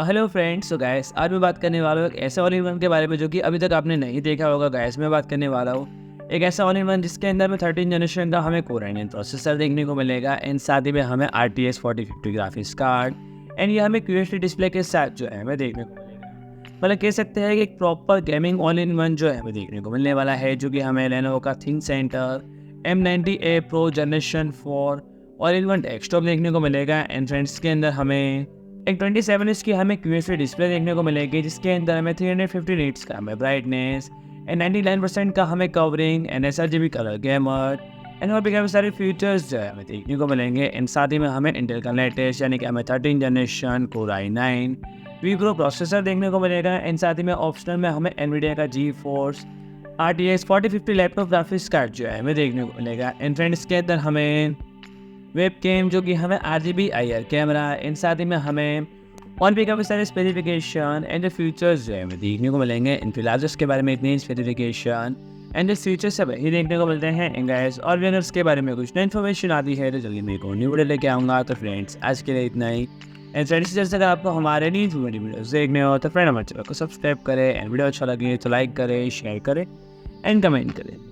Hello friends. So guys, आज मैं बात करने वाला हूँ एक ऐसा ऑल इन वन के बारे में जो कि अभी तक आपने नहीं देखा होगा। गाइस, मैं बात करने वाला हूँ एक ऐसा ऑल इन वन जिसके अंदर में 13 जनरेशन का हमें कोर i9 प्रोसेसर देखने को मिलेगा एंड साथ ही में हमें RTX 4050 ग्राफिक्स कार्ड एंड ये हमें QHD डिस्प्ले के साथ जो है हमें देखने को मिलेगा। मतलब कह सकते हैं कि एक proper gaming all in one जो है हमें देखने को मिलने वाला है, जो कि हमें Lenovo का ThinkCentre M90a Pro generation 4 all in one desktop देखने को मिलेगा। एंड फ्रेंड्स के अंदर हमें एक 27 इंच की हमें QHD डिस्प्ले देखने को मिलेगी, जिसके अंदर हमें 350 नीट्स का हमें ब्राइटनेस एंड 99% का हमें covering and sRGB colour gamer and और भी काफ़ी सारे फीचर्स जो है हमें देखने को मिलेंगे। एंड साथ ही में हमें इंटेल का लेटेस्ट यानी कि हमें 13 जनरेशन कोर i9 वीप्रो प्रोसेसर देखने को मिलेगा। एंड साथ ही में ऑप्शनल में हमें NVIDIA का GeForce RTX 4050 laptop graphics card जो है हमें देखने को मिलेगा। एंड फ्रेंड्स के अंदर हमें वेब कैम जो कि हमें RGB IR कैमरा, इन साथ ही में हमें और भी काफ़ी सारे स्पेसिफिकेशन एंड जो फीचर्स जो है हमें देखने को मिलेंगे। इन फिलहाल इसके बारे में इतनी स्पेसिफिकेशन एंड जो फीचर्स सब ही देखने को मिलते हैं। एंड गाइस, और भी अगर इसके बारे में कुछ नई इन्फॉर्मेशन आती है तो जल्दी मेरे को न्यू वीडियो लेके आऊँगा। तो फ्रेंड्स, आज के लिए इतना ही। एंड फ्रेंड्स, जैसे अगर आपको हमारे न्यू वीडियोस देखने हो तो फ्रेंड हमारे चैनल को सब्सक्राइब करें एंड वीडियो अच्छा लगे तो लाइक करें, शेयर करें एंड कमेंट करें।